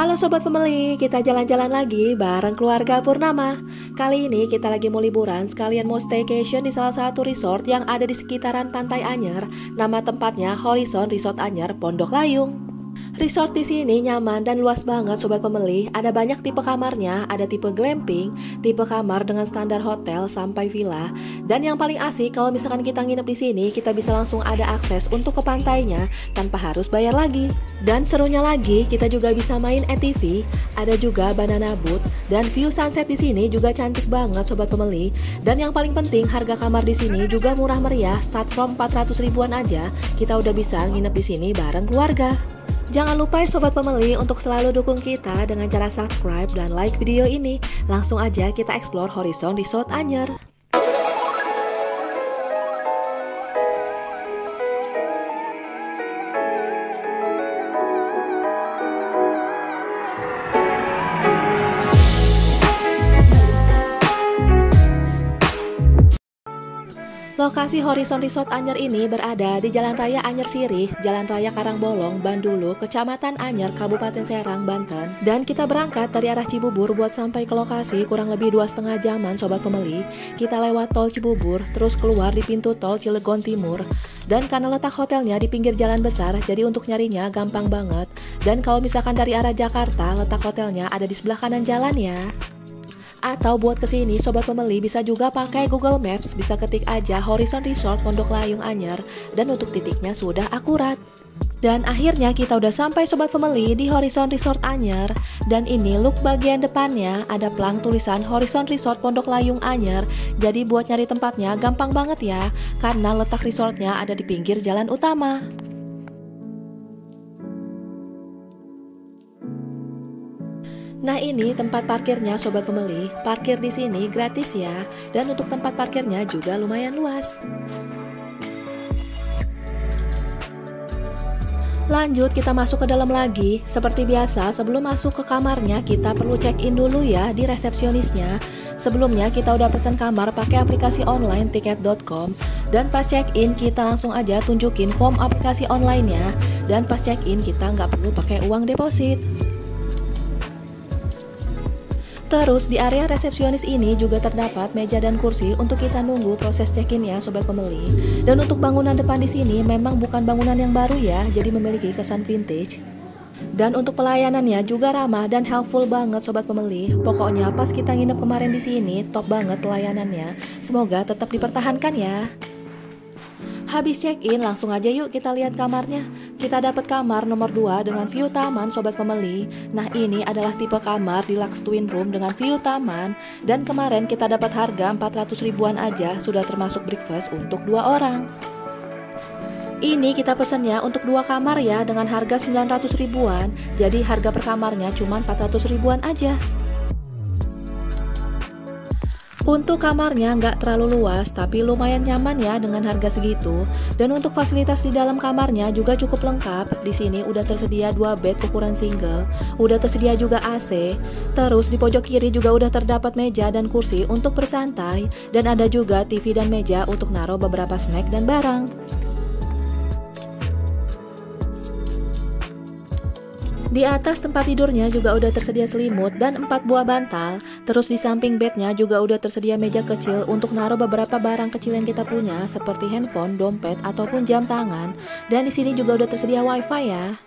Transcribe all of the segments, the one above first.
Halo Sobat Family, kita jalan-jalan lagi bareng keluarga Purnama. Kali ini kita lagi mau liburan sekalian mau staycation di salah satu resort yang ada di sekitaran Pantai Anyer. Nama tempatnya Horizon Resort Anyer, Pondok Layung. Resort di sini nyaman dan luas banget Sobat Family. Ada banyak tipe kamarnya, ada tipe glamping, tipe kamar dengan standar hotel sampai villa. Dan yang paling asik kalau misalkan kita nginep di sini, kita bisa langsung ada akses untuk ke pantainya tanpa harus bayar lagi. Dan serunya lagi, kita juga bisa main ATV, ada juga banana boat, dan view sunset di sini juga cantik banget Sobat Family. Dan yang paling penting, harga kamar di sini juga murah meriah, start from 400 ribuan aja. Kita udah bisa nginep di sini bareng keluarga. Jangan lupa ya Sobat Family untuk selalu dukung kita dengan cara subscribe dan like video ini. Langsung aja kita explore Horizon Resort Anyer. Lokasi Horizon Resort Anyer ini berada di Jalan Raya Anyer Sirih, Jalan Raya Karangbolong, Bandulu, Kecamatan Anyer, Kabupaten Serang, Banten. Dan kita berangkat dari arah Cibubur buat sampai ke lokasi kurang lebih 2,5 jaman Sobat Family. Kita lewat tol Cibubur, terus keluar di pintu tol Cilegon Timur. Dan karena letak hotelnya di pinggir jalan besar, jadi untuk nyarinya gampang banget. Dan kalau misalkan dari arah Jakarta, letak hotelnya ada di sebelah kanan jalan ya. Atau buat kesini Sobat Family bisa juga pakai Google Maps, bisa ketik aja Horizon Resort Pondok Layung Anyer dan untuk titiknya sudah akurat. Dan akhirnya kita udah sampai Sobat Family di Horizon Resort Anyer. Dan ini look bagian depannya, ada plang tulisan Horizon Resort Pondok Layung Anyer. Jadi buat nyari tempatnya gampang banget ya, karena letak resortnya ada di pinggir jalan utama. Nah ini tempat parkirnya Sobat Family. Parkir di sini gratis ya. Dan untuk tempat parkirnya juga lumayan luas. Lanjut kita masuk ke dalam lagi. Seperti biasa sebelum masuk ke kamarnya kita perlu check in dulu ya di resepsionisnya. Sebelumnya kita udah pesan kamar pakai aplikasi online tiket.com. Dan pas check in kita langsung aja tunjukin form aplikasi online-nya. Dan pas check in kita nggak perlu pakai uang deposit. Terus di area resepsionis ini juga terdapat meja dan kursi untuk kita nunggu proses check-in ya Sobat Family. Dan untuk bangunan depan di sini memang bukan bangunan yang baru ya, jadi memiliki kesan vintage. Dan untuk pelayanannya juga ramah dan helpful banget Sobat Family. Pokoknya pas kita nginep kemarin di sini top banget pelayanannya. Semoga tetap dipertahankan ya. Habis check-in langsung aja yuk kita lihat kamarnya. Kita dapat kamar nomor 2 dengan view taman Sobat Family. Nah ini adalah tipe kamar deluxe twin room dengan view taman. Dan kemarin kita dapat harga 400 ribuan aja, sudah termasuk breakfast untuk 2 orang. Ini kita pesennya untuk 2 kamar ya dengan harga 900 ribuan. Jadi harga per kamarnya cuma 400 ribuan aja. Untuk kamarnya nggak terlalu luas, tapi lumayan nyaman ya dengan harga segitu. Dan untuk fasilitas di dalam kamarnya juga cukup lengkap. Di sini udah tersedia 2 bed ukuran single, udah tersedia juga AC. Terus di pojok kiri juga udah terdapat meja dan kursi untuk bersantai. Dan ada juga TV dan meja untuk naruh beberapa snack dan barang. Di atas tempat tidurnya juga udah tersedia selimut dan 4 buah bantal. Terus di samping bednya juga udah tersedia meja kecil untuk naruh beberapa barang kecil yang kita punya seperti handphone, dompet, ataupun jam tangan. Dan di sini juga udah tersedia wifi ya.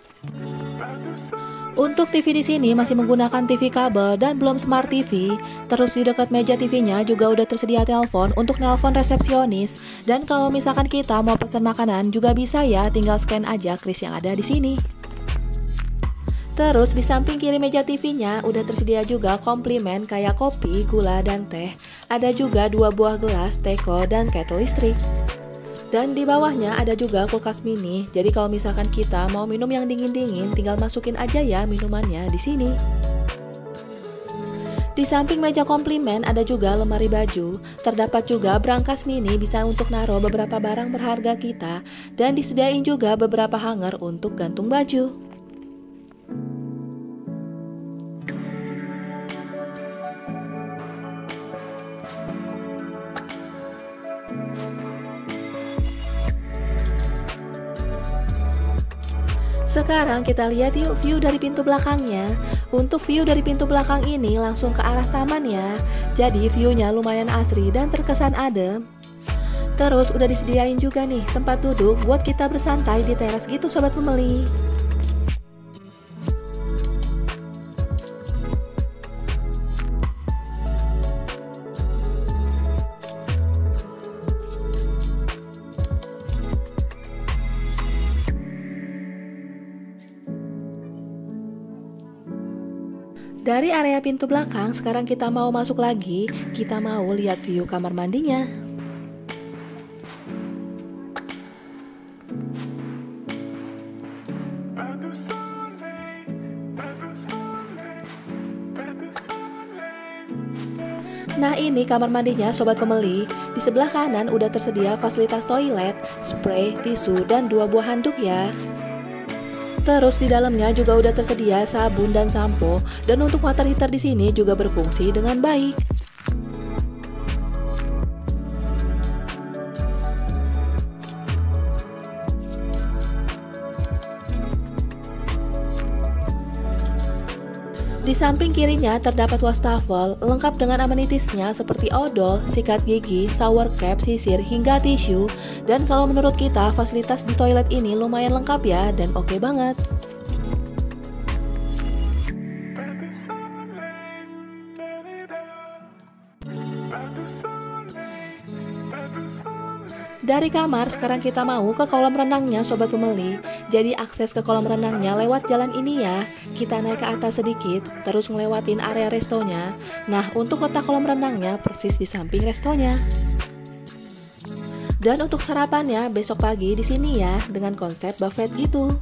Untuk TV di sini masih menggunakan TV kabel dan belum smart TV. Terus di dekat meja TV-nya juga udah tersedia telepon untuk nelpon resepsionis. Dan kalau misalkan kita mau pesan makanan juga bisa ya, tinggal scan aja kris yang ada di sini. Terus di samping kiri meja TV-nya udah tersedia juga komplimen kayak kopi, gula, dan teh. Ada juga 2 buah gelas, teko, dan kettle listrik. Dan di bawahnya ada juga kulkas mini. Jadi kalau misalkan kita mau minum yang dingin-dingin, tinggal masukin aja ya minumannya di sini. Di samping meja komplimen ada juga lemari baju. Terdapat juga brankas mini bisa untuk naruh beberapa barang berharga kita. Dan disediain juga beberapa hanger untuk gantung baju. Sekarang kita lihat yuk view dari pintu belakangnya. Untuk view dari pintu belakang ini langsung ke arah taman ya. Jadi view-nya lumayan asri dan terkesan adem. Terus udah disediain juga nih tempat duduk buat kita bersantai di teras gitu sobat pembeli. Dari area pintu belakang, sekarang kita mau masuk lagi. Kita mau lihat view kamar mandinya. Nah ini kamar mandinya sobat pembeli. Di sebelah kanan udah tersedia fasilitas toilet, spray, tisu, dan 2 buah handuk ya. Terus di dalamnya juga udah tersedia sabun dan sampo, dan untuk water heater di sini juga berfungsi dengan baik. Di samping kirinya terdapat wastafel lengkap dengan amenitisnya seperti odol, sikat gigi, shower cap, sisir, hingga tisu. Dan kalau menurut kita fasilitas di toilet ini lumayan lengkap ya dan oke banget. Dari kamar sekarang kita mau ke kolam renangnya sobat pembeli. Jadi akses ke kolam renangnya lewat jalan ini ya. Kita naik ke atas sedikit, terus ngelewatin area restonya. Nah untuk letak kolam renangnya persis di samping restonya. Dan untuk sarapannya besok pagi di sini ya, dengan konsep buffet gitu.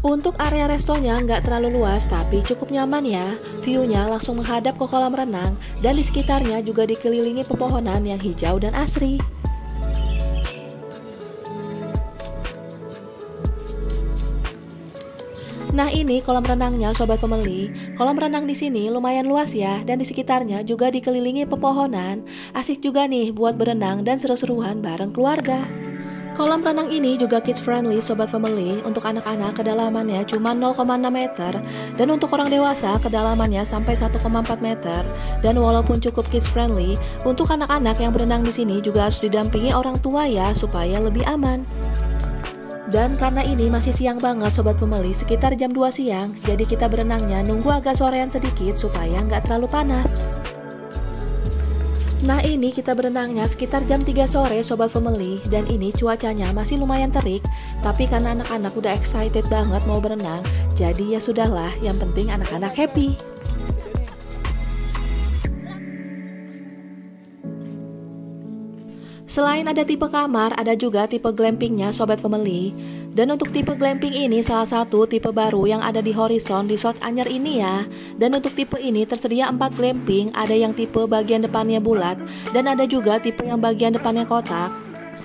Untuk area restonya nggak terlalu luas tapi cukup nyaman ya. View-nya langsung menghadap ke kolam renang dan di sekitarnya juga dikelilingi pepohonan yang hijau dan asri. Nah ini kolam renangnya sobat pembeli. Kolam renang di sini lumayan luas ya dan di sekitarnya juga dikelilingi pepohonan. Asik juga nih buat berenang dan seru-seruan bareng keluarga. Kolam renang ini juga kids friendly sobat family. Untuk anak-anak kedalamannya cuma 0,6 meter dan untuk orang dewasa kedalamannya sampai 1,4 meter. Dan walaupun cukup kids friendly, untuk anak-anak yang berenang di sini juga harus didampingi orang tua ya supaya lebih aman. Dan karena ini masih siang banget sobat pembeli, sekitar jam 2 siang, jadi kita berenangnya nunggu agak sorean sedikit supaya nggak terlalu panas. Nah ini kita berenangnya sekitar jam 3 sore sobat family, dan ini cuacanya masih lumayan terik. Tapi karena anak-anak udah excited banget mau berenang, jadi ya sudahlah, yang penting anak-anak happy. Selain ada tipe kamar, ada juga tipe glampingnya sobat family. Dan untuk tipe glamping ini salah satu tipe baru yang ada di Horizon Resort Anyer ini ya. Dan untuk tipe ini tersedia 4 glamping, ada yang tipe bagian depannya bulat dan ada juga tipe yang bagian depannya kotak.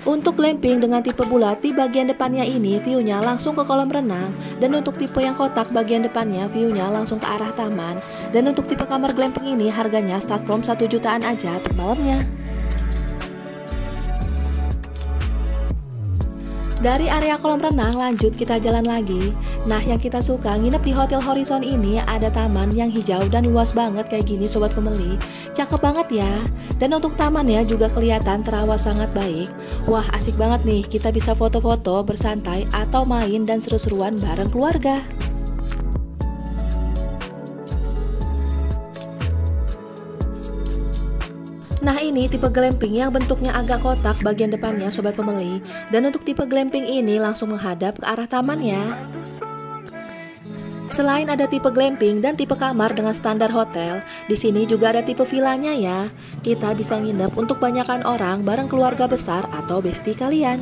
Untuk glamping dengan tipe bulat di bagian depannya ini view-nya langsung ke kolam renang. Dan untuk tipe yang kotak bagian depannya view-nya langsung ke arah taman. Dan untuk tipe kamar glamping ini harganya start from 1 jutaan aja per malamnya. Dari area kolam renang lanjut kita jalan lagi. Nah yang kita suka nginep di Hotel Horizon ini ada taman yang hijau dan luas banget kayak gini sobat pembeli. Cakep banget ya. Dan untuk tamannya juga kelihatan terawat sangat baik. Wah asik banget nih, kita bisa foto-foto, bersantai atau main dan seru-seruan bareng keluarga. Nah ini tipe glamping yang bentuknya agak kotak bagian depannya sobat family. Dan untuk tipe glamping ini langsung menghadap ke arah taman ya. Selain ada tipe glamping dan tipe kamar dengan standar hotel, di sini juga ada tipe villanya ya. Kita bisa nginep untuk banyakan orang bareng keluarga besar atau bestie kalian.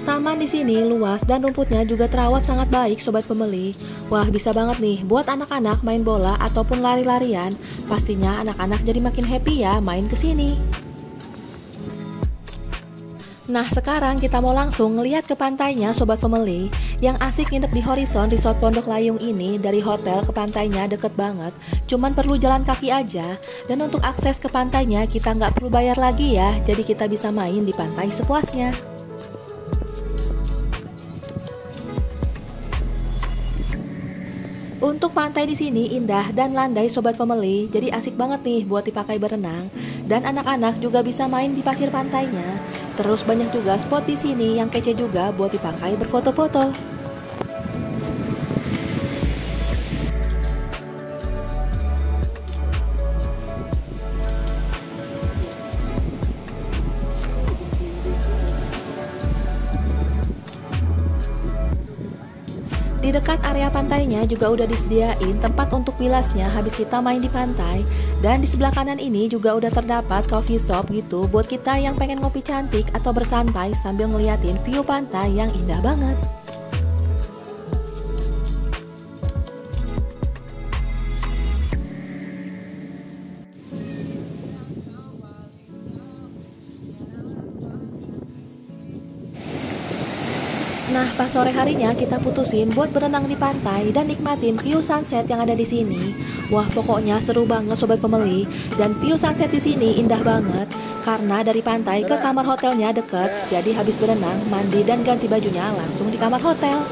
Taman di sini luas dan rumputnya juga terawat sangat baik sobat pembeli. Wah bisa banget nih buat anak-anak main bola ataupun lari-larian. Pastinya anak-anak jadi makin happy ya main ke sini. Nah sekarang kita mau langsung ngeliat ke pantainya Sobat Family. Yang asik nginep di Horizon Resort Pondok Layung ini dari hotel ke pantainya deket banget, cuman perlu jalan kaki aja. Dan untuk akses ke pantainya kita nggak perlu bayar lagi ya, jadi kita bisa main di pantai sepuasnya. Untuk pantai di sini indah dan landai Sobat Family, jadi asik banget nih buat dipakai berenang. Dan anak-anak juga bisa main di pasir pantainya. Terus banyak juga spot di sini yang kece juga buat dipakai berfoto-foto. Di dekat area pantainya juga udah disediain tempat untuk bilasnya habis kita main di pantai. Dan di sebelah kanan ini juga udah terdapat coffee shop gitu buat kita yang pengen ngopi cantik atau bersantai sambil ngeliatin view pantai yang indah banget. Nah, pas sore harinya kita putusin buat berenang di pantai dan nikmatin view sunset yang ada di sini. Wah, pokoknya seru banget Sobat Family. Dan view sunset di sini indah banget karena dari pantai ke kamar hotelnya deket. Jadi habis berenang, mandi dan ganti bajunya langsung di kamar hotel.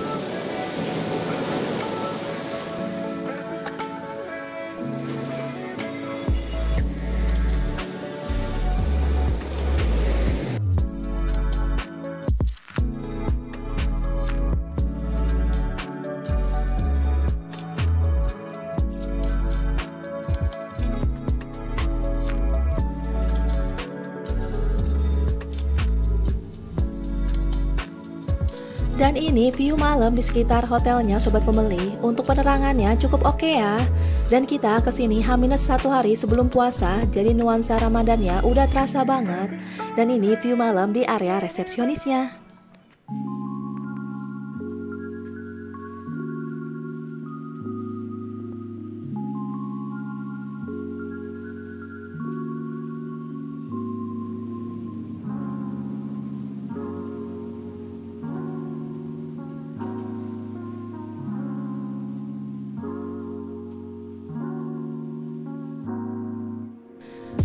Dan ini view malam di sekitar hotelnya Sobat Family. Untuk penerangannya cukup oke ya. Dan kita kesini H-1 hari sebelum puasa, jadi nuansa Ramadannya udah terasa banget. Dan ini view malam di area resepsionisnya.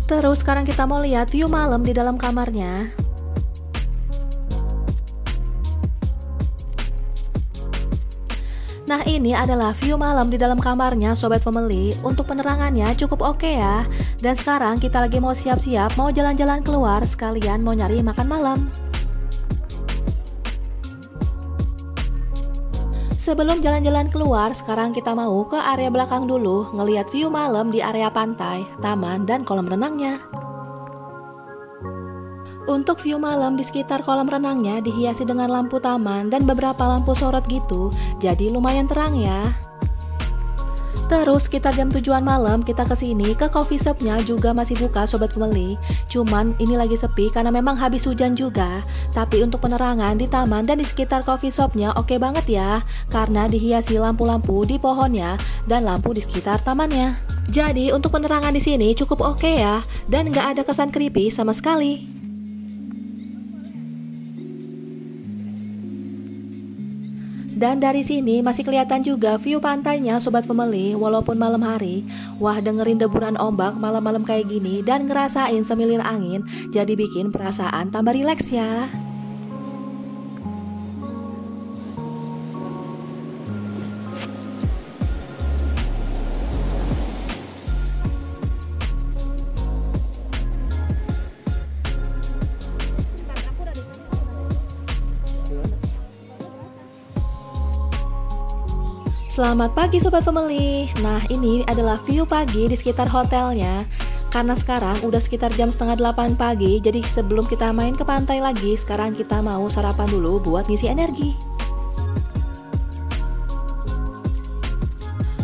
Terus sekarang kita mau lihat view malam di dalam kamarnya. Nah ini adalah view malam di dalam kamarnya Sobat Family. Untuk penerangannya cukup oke ya. Dan sekarang kita lagi mau siap-siap mau jalan-jalan keluar sekalian mau nyari makan malam. Sebelum jalan-jalan keluar, sekarang kita mau ke area belakang dulu, ngelihat view malam di area pantai, taman, dan kolam renangnya. Untuk view malam di sekitar kolam renangnya dihiasi dengan lampu taman dan beberapa lampu sorot gitu, jadi lumayan terang ya. Terus sekitar jam 7-an malam kita kesini ke coffee shopnya juga masih buka Sobat Family. Cuman ini lagi sepi karena memang habis hujan juga. Tapi untuk penerangan di taman dan di sekitar coffee shopnya oke banget ya. Karena dihiasi lampu-lampu di pohonnya dan lampu di sekitar tamannya. Jadi untuk penerangan di sini cukup oke ya. Dan nggak ada kesan creepy sama sekali. Dan dari sini masih kelihatan juga view pantainya Sobat Family walaupun malam hari. Wah dengerin deburan ombak malam-malam kayak gini dan ngerasain semilir angin jadi bikin perasaan tambah rileks ya. Selamat pagi Sobat Family. Nah ini adalah view pagi di sekitar hotelnya. Karena sekarang udah sekitar jam setengah 8 pagi, jadi sebelum kita main ke pantai lagi, sekarang kita mau sarapan dulu buat ngisi energi.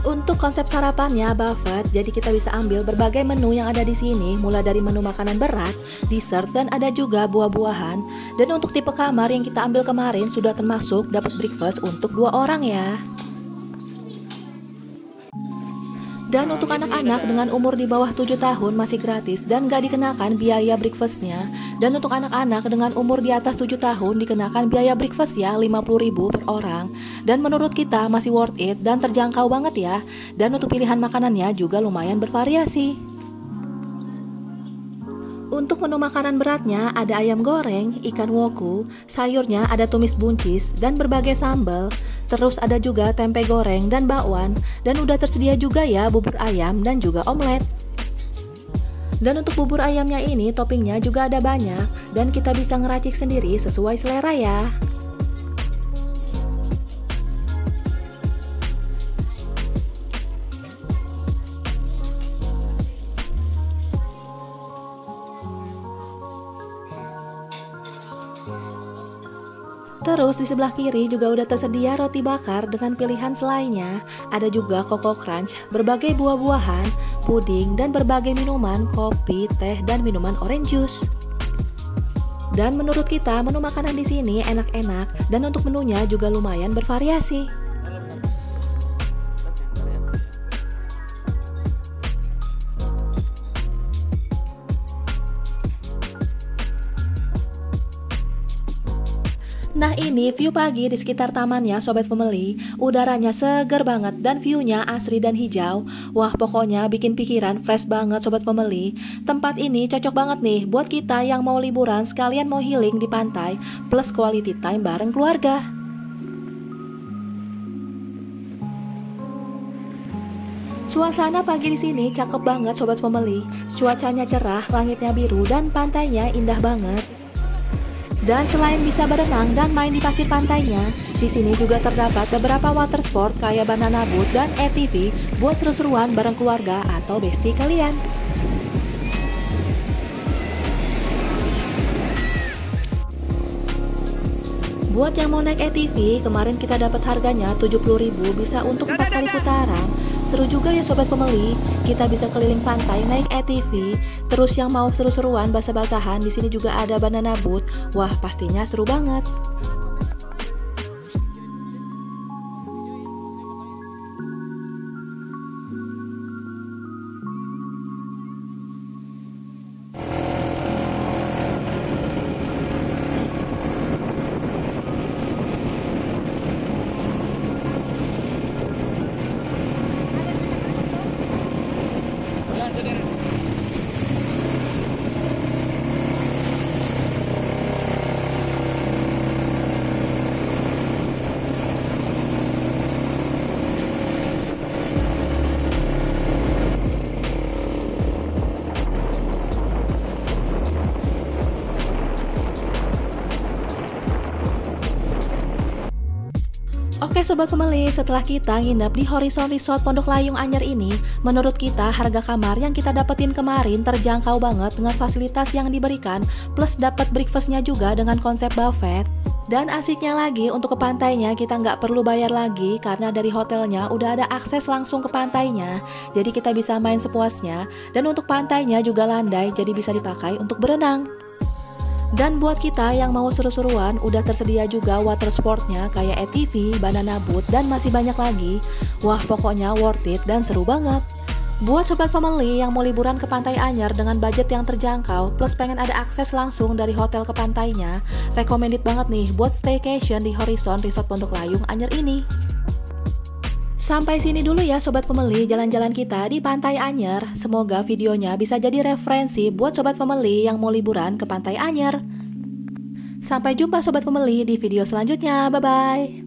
Untuk konsep sarapannya buffet, jadi kita bisa ambil berbagai menu yang ada di sini, mulai dari menu makanan berat, dessert, dan ada juga buah-buahan. Dan untuk tipe kamar yang kita ambil kemarin sudah termasuk dapat breakfast untuk 2 orang ya. Dan untuk anak-anak dengan umur di bawah 7 tahun masih gratis dan gak dikenakan biaya breakfastnya. Dan untuk anak-anak dengan umur di atas 7 tahun dikenakan biaya breakfast ya 50.000 per orang. Dan menurut kita masih worth it dan terjangkau banget ya. Dan untuk pilihan makanannya juga lumayan bervariasi. Untuk menu makanan beratnya ada ayam goreng, ikan woku, sayurnya ada tumis buncis, dan berbagai sambal. Terus ada juga tempe goreng dan bakwan, dan udah tersedia juga ya bubur ayam dan juga omelet. Dan untuk bubur ayamnya ini toppingnya juga ada banyak, dan kita bisa ngeracik sendiri sesuai selera ya. Terus di sebelah kiri juga udah tersedia roti bakar dengan pilihan selainya. Ada juga Coco Crunch, berbagai buah-buahan, puding, dan berbagai minuman, kopi, teh, dan minuman orange juice. Dan menurut kita menu makanan di sini enak-enak dan untuk menunya juga lumayan bervariasi. Nah ini view pagi di sekitar tamannya Sobat Family. Udaranya seger banget dan viewnya asri dan hijau. Wah pokoknya bikin pikiran fresh banget Sobat Family. Tempat ini cocok banget nih buat kita yang mau liburan sekalian mau healing di pantai plus quality time bareng keluarga. Suasana pagi di sini cakep banget Sobat Family. Cuacanya cerah, langitnya biru dan pantainya indah banget. Dan selain bisa berenang dan main di pasir pantainya, di sini juga terdapat beberapa water sport kayak banana boat dan ATV buat seru-seruan bareng keluarga atau bestie kalian. Buat yang mau naik ATV, kemarin kita dapat harganya 70.000 bisa untuk 4 kali putaran. Seru juga ya Sobat Family, kita bisa keliling pantai naik ATV. Terus yang mau seru-seruan basah-basahan, di sini juga ada banana boat. Wah, pastinya seru banget. Oke Sobat Family, setelah kita nginep di Horizon Resort Pondok Layung Anyer ini, menurut kita harga kamar yang kita dapetin kemarin terjangkau banget dengan fasilitas yang diberikan, plus dapat breakfastnya juga dengan konsep buffet. Dan asiknya lagi untuk ke pantainya kita nggak perlu bayar lagi karena dari hotelnya udah ada akses langsung ke pantainya, jadi kita bisa main sepuasnya. Dan untuk pantainya juga landai, jadi bisa dipakai untuk berenang. Dan buat kita yang mau seru-seruan, udah tersedia juga water sportnya kayak ATV, banana boat, dan masih banyak lagi. Wah pokoknya worth it dan seru banget. Buat Sobat Family yang mau liburan ke Pantai Anyer dengan budget yang terjangkau, plus pengen ada akses langsung dari hotel ke pantainya, recommended banget nih buat staycation di Horizon Resort Pondok Layung Anyer ini. Sampai sini dulu ya Sobat Family jalan-jalan kita di Pantai Anyer. Semoga videonya bisa jadi referensi buat Sobat Family yang mau liburan ke Pantai Anyer. Sampai jumpa Sobat Family di video selanjutnya. Bye-bye.